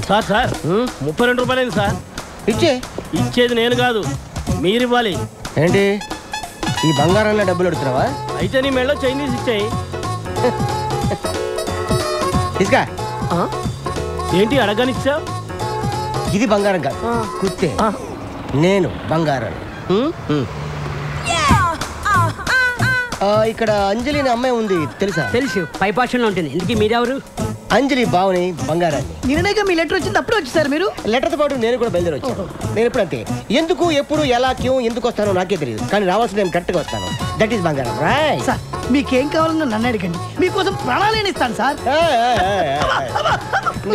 Sir sir 32 రూపాయలు sir. ఇచ్చేది నేను కాదు, మీరు ఇవ్వాలి. ఏంటి ఈ బంగారంలో డబ్బులు అడుగుతున్నావా? అయితే నీ మెడలో చైనీస్ ఇచ్చాయి. తీసుకా. ఏంటి అడగనిచ్చావు? ఇది బంగారం కాదు, కుత్తే. నేను బంగారం. ఇక్కడ అంజలి అనే అమ్మాయి ఉంది, తెలుసా? తెలుసు, పైపాషన్లో ఉంటుంది. ఇందుకీ మీరెవరు? అంజలి బావుని బంగారాన్ని. నిన్నగా మీ లెటర్ వచ్చింది, అప్పుడు వచ్చేసారు మీరు. లెటర్తో పాటు నేను కూడా బయలుదేరి వచ్చాను. నేను ఎప్పుడు అంతే, ఎందుకు ఎప్పుడు ఎలా క్యూ ఎందుకు వస్తానో నాకే తెలియదు, కానీ రావాల్సిన నేను కరెక్ట్గా వస్తాను. దట్ ఈస్ బంగారం. సార్ మీకేం కావాలన్నా నన్ను అడగండి, మీకోసం ప్రాణాలు ఇస్తాను సార్.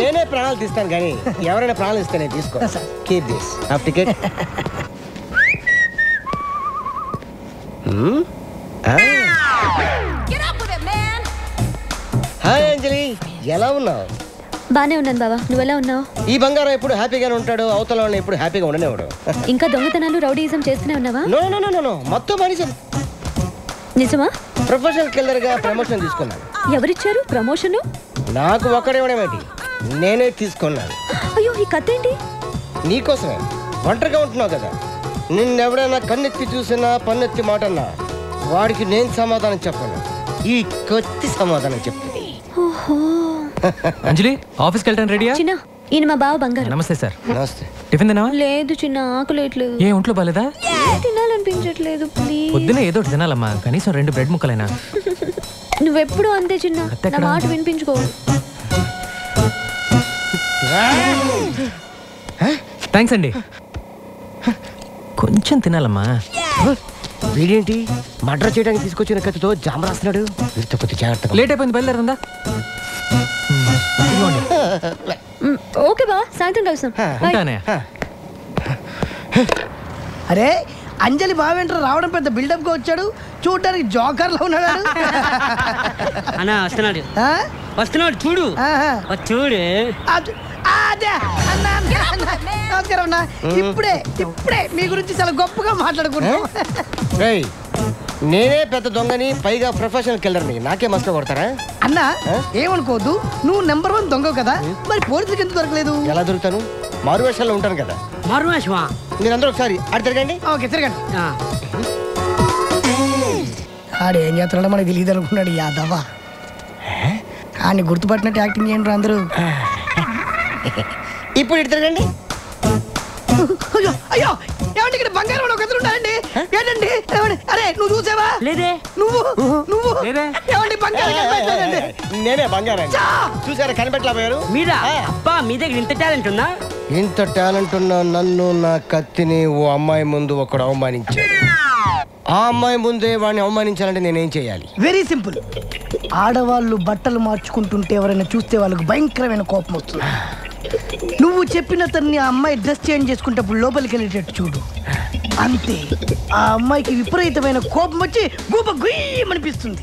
నేనే ప్రాణాలు తీస్తాను, కానీ ఎవరైనా ప్రాణాలు ఇస్తే నేను తీసుకో. Keep this half ticket. Hi Anjali, ఎలా ఉన్నావు? బానే ఉన్నాను బావా, నువ్వు ఎలా ఉన్నావు? ఈ బంగారం ఎప్పుడు హ్యాపీగానే ఉంటాడు, అవతల వాళ్ళని ఎప్పుడు హ్యాపీగా ఉండనేవాడు. ఇంకా దొంగతనాలు రౌడీయిజం చేస్తూనే ఉన్నావా? నో నో నో నో, మొత్తం మనిషి. నిజమా? ప్రొఫెషనల్ కిల్లర్ గా ప్రమోషన్ తీసుకున్నాను. ఎవరిచ్చారు ప్రమోషన్? నాకు ఒక్కడేవాడేమిటి, నేనే తీసుకున్నాను. అయ్యో, ఈ కథ ఏంటి? నీకోసమే. ఒంటరిగా ఉంటున్నావు కదా, నిన్నెవడైనా కన్నెత్తి చూసినా పన్నెత్తి మాట అన్నా వాడికి నేను సమాధానం చెప్పను, ఈ కొత్త సమాధానం చెప్తుంది. అంజలి, ఆఫీస్కి వెళ్ళటాను రెడీయా? చిన్న, ఈయన మా బావ బంగారు. నమస్తే సార్. నమస్తే. టిఫిన్ తిన్నావా? లేదు చిన్న, ఆకలేట్లేదు. ఏ ఒంట్లో బాలేదా? తినాలనిపించట్లేదు, ప్లీజ్. పొద్దున ఏదో ఒకటి తినాలమ్మా, కనీసం 2 బ్రెడ్ ముక్కలైనా. నువ్వెప్పుడు అంతే చిన్న, నా మాట వినిపించుకో. థ్యాంక్స్ అండి. కొంచెం తినాలమ్మా. వీడేంటి మర్డర్ చేయడానికి తీసుకొచ్చిన కత్తితో జామ రాస్తున్నాడు? వీరితో కొద్ది జాగ్రత్త. లేట్ అయిపోయింది, బయలుదేరుందా? ఓకే బావ, సాయంత్రం కలుస్తాం. ఉంటానే. అరే అంజలి బావేంట్రా రావడం పెద్ద బిల్డప్ గా వచ్చాడు, చూడడానికి జోకర్ లో ఉన్నాడు. అన్నా వస్తున్నాడు, వస్తున్నాడు చూడు, చూడు. నమస్కారం అన్న. ఇప్పుడే మీ గురించి చాలా గొప్పగా మాట్లాడుకుంటాం. నేనే పెద్ద దొంగని, పైగా ప్రొఫెషనల్ కిల్లర్ని, నాకే మస్తు కొడతారా? అన్నా ఏమనుకోవద్దు, నువ్వు నెంబర్ 1 దొంగ కదా, మరి పోలీసులకు ఎందుకు దొరకలేదు? ఎలా దొరుకుతాను, మారు వేషాల్లో ఉంటాను కదా. మారు వేషమా? మీరందరూ ఒకసారి ఆడి తిరగండి. ఓకే తిరగండి. ఆడేం చేస్తున్నాడో మనకి తెలియదు అనుకున్నాడు యాదవ్వ. కానీ గుర్తుపట్టినట్టు యాక్టింగ్ చేయండి అందరూ. ఇప్పుడు ఇటు తిరగండి. అయ్యో అయ్యో, ఏమంటే ఇక్కడ బంగారం ఒక ఉంటాయండి. ఏంటండి? అరే నువ్వు చూసావా? లేదే. నువ్వు ఏమండి బంగారం? నేనే బంగారం. చూసారా, కనిపెట్టలేకపోయారు మీరా? అబ్బా, మీ దగ్గర ఇంత టాలెంట్ ఉందా? ఇంత టాలెంట్ ఉన్న నన్ను, నా కత్తిని ఓ అమ్మాయి ముందు ఒకడు అవమానించాడు. ఆ అమ్మాయి ముందే వాడిని అవమానించాలంటే నేనేం చేయాలి? Very simple. ఆడవాళ్ళు బట్టలు మార్చుకుంటుంటే ఎవరైనా చూస్తే వాళ్ళకి భయంకరమైన కోపం వస్తుంది. నువ్వు చెప్పిన తన్ని ఆ అమ్మాయి డ్రెస్ చేంజ్ చేసుకుంటప్పుడు లోపలికి వెళ్ళేటట్టు చూడు, అంతే. ఆ అమ్మాయికి విపరీతమైన కోపం వచ్చి గూప గుయ్యమనిపిస్తుంది.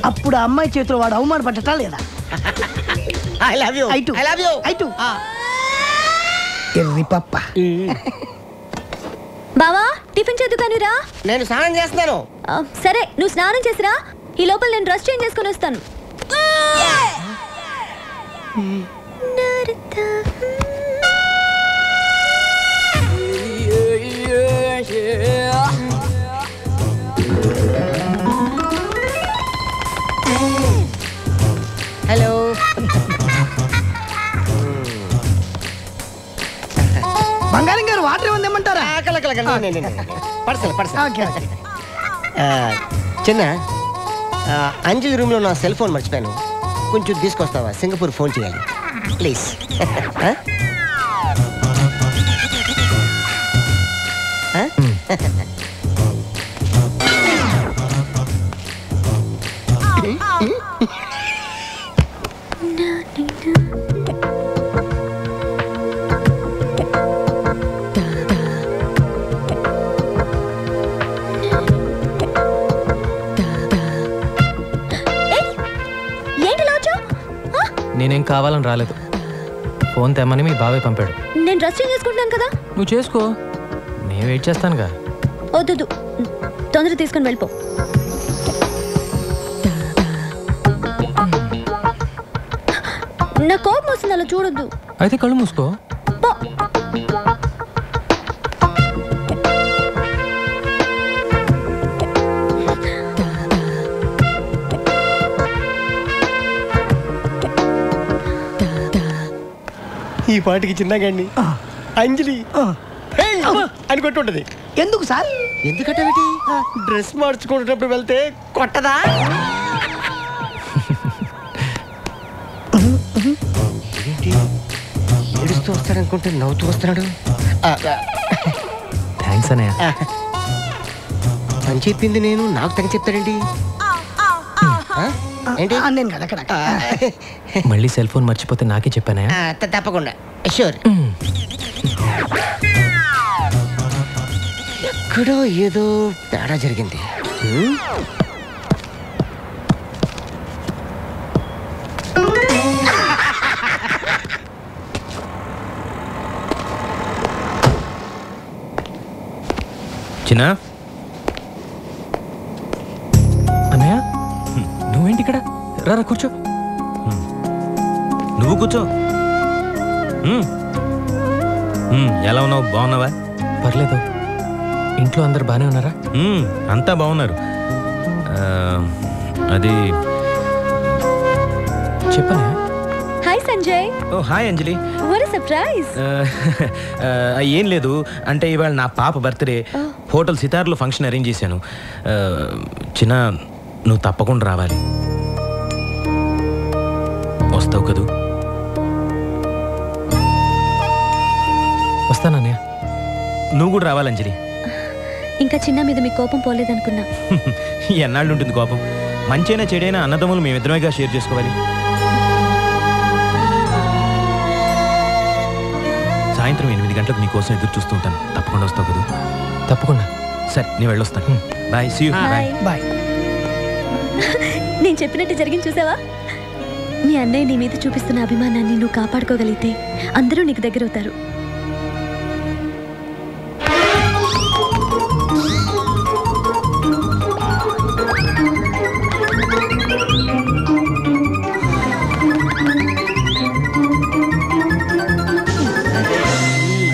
అప్పుడు ఆ అమ్మాయి చేతిలో వాడు అవమానపడ్డటా లేదా? ఎర్రి పప్ప. బావా, టిఫిన్ చదువుకానురా. నేను స్నానం చేస్తున్నాను. సరే, నువ్వు స్నానం చేసిరా, ఈ లోపల నేను డ్రెస్ చేంజ్ చేసుకుని వస్తాను. హలో. బంగారం గారు వాటర్ ఏమన్నా ఏమంటారా? చిన్న, అంజలి రూమ్ లో నా సెల్ ఫోన్ మర్చిపోయాను, కొంచెం తీసుకొస్తావా? సింగపూర్ ఫోన్ చేయాలి ప్లీజ్. నేనేం కావాలని రాలేదు, ఫోన్ తెమ్మని మీ బాబాయ్ పంపాడు. నేను డ్రెస్ చేంజ్ చేసుకుంటున్నాను కదా. నువ్వు చేసుకో, నేను వెయిట్ చేస్తానుగా. వద్దు, తొందరగా తీసుకొని వెళ్ళిపో. నా కోపం వస్తుంది, అలా చూడొద్దు. అయితే కళ్ళు మూసుకో. పో. ఈ పాటికి చిన్నగాండి అంజలి అని కొట్టుంటది. ఎందుకు సార్? ఎందుకంటే డ్రెస్ మార్చుకుంటున్నప్పుడు వెళ్తే కొట్టదా? ఏంటి ఏడుస్తూ వస్తాడనుకుంటే నవ్వుతూ వస్తున్నాడు. థ్యాంక్స్ అన్నయ్య. అని చెప్పింది నేను, నాకు తగ్గ చెప్తాడండి. ఏంటి నేను కదా అక్కడ. మళ్ళీ సెల్ ఫోన్ మర్చిపోతే నాకే చెప్పానయ్య. తప్పకుండా షూర్. ఎక్కడో ఏదో తేడా జరిగింది. చిన్న అన్నయ్య నువ్వేంటి ఇక్కడ? రారా కూర్చో. నువ్వు కూర్చో. ఎలా ఉన్నావు? బాగున్నావా? పర్లేదు. ఇంట్లో అందరు బాగానే ఉన్నారా? అంతా బాగున్నారు. అది చెప్పనయ్య. Hi Sanjay. Oh hi Anjali. What a surprise. ఏం లేదు, అంటే ఇవాళ నా పాప బర్త్డే. హోటల్ సితార్లో ఫంక్షన్ అరేంజ్ చేశాను. చిన్న నువ్వు తప్పకుండా రావాలి. వస్తావు కదూ? వస్తానన్నయ్య. నువ్వు కూడా రావాలి అంజలి. ఇంకా చిన్న మీద మీ కోపం పోలేదనుకున్నా. ఎన్నాళ్ళు ఉంటుంది కోపం? మంచైనా చెడైనా అన్నదమ్ములు మేమిద్దరమేగా షేర్ చేసుకోవాలి. సాయంత్రం 8 గంటలకు నీకోసం ఎదురు చూస్తూ ఉంటాను. తప్పకుండా వస్తావు కదూ? తప్పకుండా. సరే నేను వెళ్ళొస్తాను. Bye. See you. Bye. Bye. నేను చెప్పినట్టు జరిగింది చూసావా? మీ అన్నయ్య నీ మీద చూపిస్తున్న అభిమానాన్ని నువ్వు కాపాడుకోగలిగితే అందరూ నీకు దగ్గర అవుతారు.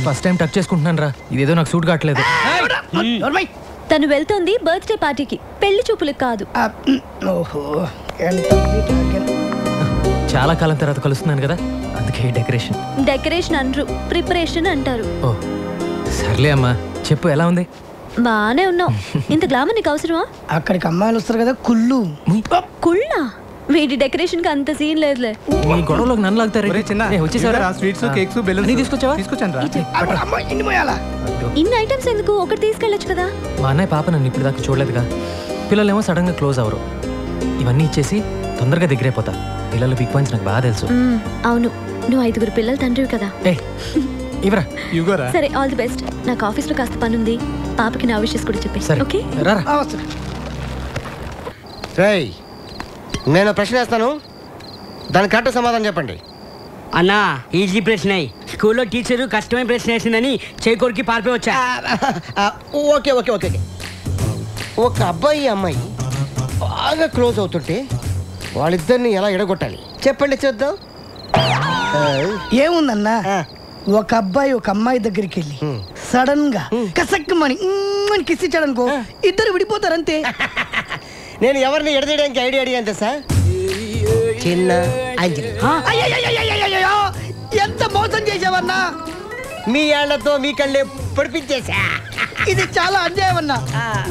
ఫస్ట్ టైం టచ్ చేసుకుంటున్నాను రా. ఇదేదో నాకు సూట్ కావట్లేదు. తను వెళ్తోంది బర్త్డే పార్టీకి, పెళ్లి చూపులకు కాదు. ఓహో, చాలా కాలం తర్వాత కలుస్తున్నాను కదా, అందుకే డెకరేషన్. డెకరేషన్ అనరు, ప్రిపరేషన్ అంటారు. ఓ సర్లే అమ్మా, చెప్పు ఎలా ఉంది? బానే ఉన్నావు. ఇంత గ్లామర్ నీకు అవసరమా? అక్కడికి అమ్మాయిలు వస్తారు కదా కుళ్ళు. కుళ్ళా? వీడి డెకరేషన్ కి అంత సీన్ లేదులే. ఈ గొడవలోకి నన్ను లాగుతారు. వచ్చేసారా? స్వీట్స్, కేక్స్, బెలూన్స్ తీసుకొచ్చావా? తీసుకొచ్చాను రా. ఇన్ని ఐటమ్స్ ఎందుకు? ఒకటి తీసుకెళ్ళొచ్చు కదా. మా అన్నయ్య పాప నన్ను ఇప్పుడు దాకా చూడలేదుగా. పిల్లలేమో సడన్ గా క్లోజ్ అవరు. ఇవన్నీ ఇచ్చేసి తొందరగా దగ్గరైపోతా. పిల్లల బిగ్ పాయింట్స్ నాకు బాగా తెలుసు. అవును, నువ్వు 5 పిల్లల తండ్రివి కదా. ఇవరా ఇవ్వరా. సరే, ఆల్ ది బెస్ట్. నాకు ఆఫీస్ లో కాస్త పని ఉంది. పాపకి నా విషయస్ కూడా చెప్పే. సరే ఓకే రారా. నేను ప్రశ్న వేస్తాను, దానికి కరెక్ట్ సమాధానం చెప్పండి. అన్నా ఈజీ ప్రశ్న. స్కూల్లో టీచరు కష్టమైన ప్రశ్న వేసిందని చేకూరికి పారిపోయి వచ్చా. Okay okay okay. ఒక అబ్బాయి అమ్మాయి బాగా క్లోజ్ అవుతుంటే వాళ్ళిద్దరిని ఎలా ఎడగొట్టాలి చెప్పండి చూద్దాం. ఏముందన్నా, ఒక అబ్బాయి ఒక అమ్మాయి దగ్గరికి వెళ్ళి సడన్ గా కసక్కమని కిస్ ఇచ్చాడనుకో, ఇద్దరు విడిపోతారంతే. నేను ఎవరిని ఎడదీయడానికి ఐడియా అడిగాను సార్. చిన్న అంజలి. ఎంత మోసం చేసావన్నా. మీ ఏళ్లతో మీ కళ్ళే పొడిపించేసా. ఇది చాలా అన్యాయం అన్నా.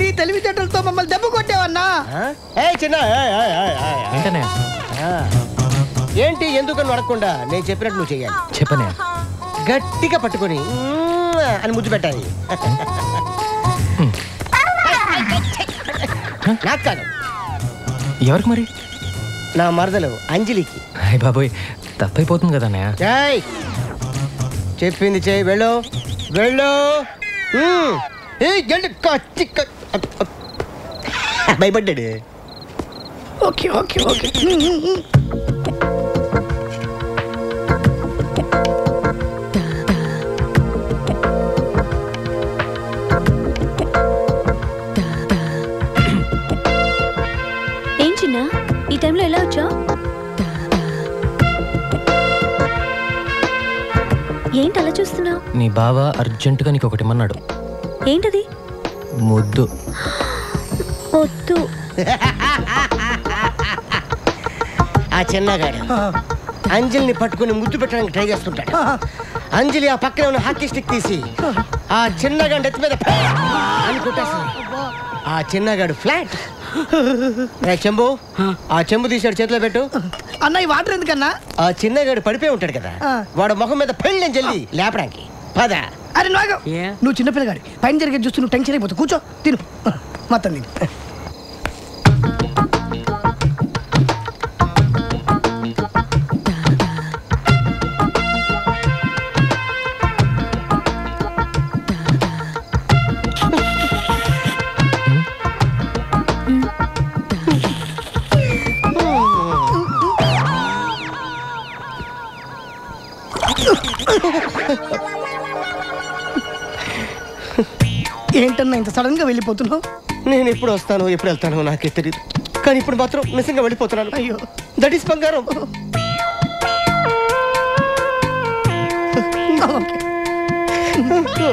నీ తెలివితేటలతో మమ్మల్ని దెబ్బ కొట్టావన్నా. చిన్న ఏంటనే ఏంటి ఎందుకని అడగకుండా నేను చెప్పినట్టు నువ్వు చెయ్యాలి. చెప్పనే గట్టిగా పట్టుకొని అని ముద్దు పెట్టాలి. నాకు కాదు, ఎవరికి మరి? నా మరదలు అంజలికి. హాయ్ బాబోయ్, తప్పైపోతుంది కదా అన్నయ్య. చెప్పింది చేయి. వెళ్ళు వెళ్ళు. భయపడ్డాడు. Okay okay okay. ఏం చిన్న, ఈ టైంలో ఎలా వచ్చా? ఏంటి అలా చూస్తున్నావు? నీ బావ అర్జెంటుగా నీకు ఒకటి ఇమ్మన్నాడు. ఏంటది? ముద్దు. వద్దు. ఆ చిన్నగాడు అంజలిని పట్టుకుని ముద్దు పెట్టడానికి ట్రై చేస్తుంటాడు. అంజలి ఆ పక్కన ఉన్న హాకీ స్టిక్ తీసి ఆ చిన్నగాడు ఎత్తి మీద అని కొట్టేస్తుంది. ఆ చిన్నగాడు ఫ్లాట్. చెంబు, ఆ చెంబు తీసాడు చేతిలో పెట్టు. అన్న ఈ వాటర్ ఎందుకన్నా? ఆ చిన్నగాడు పడిపోయి ఉంటాడు కదా, వాడు ముఖం మీద పెళ్ళని జల్లి లేపడానికి పద. అరే నువ్వు చిన్నపిల్లగాడి పైన జరిగేది చూస్తూ నువ్వు టెన్షన్ అయిపోతావు. కూర్చో, తిను మొత్తం తిను. ఏంటన్నా ఇంత సడన్ గా వెళ్ళిపోతున్నావు? నేను ఎప్పుడు వస్తానో ఎప్పుడు వెళ్తానో నాకే తెలియదు, కానీ ఇప్పుడు మాత్రం నిజంగా వెళ్ళిపోతున్నాను. అయ్యో, దట్ ఈస్ బంగారం. ఓకే.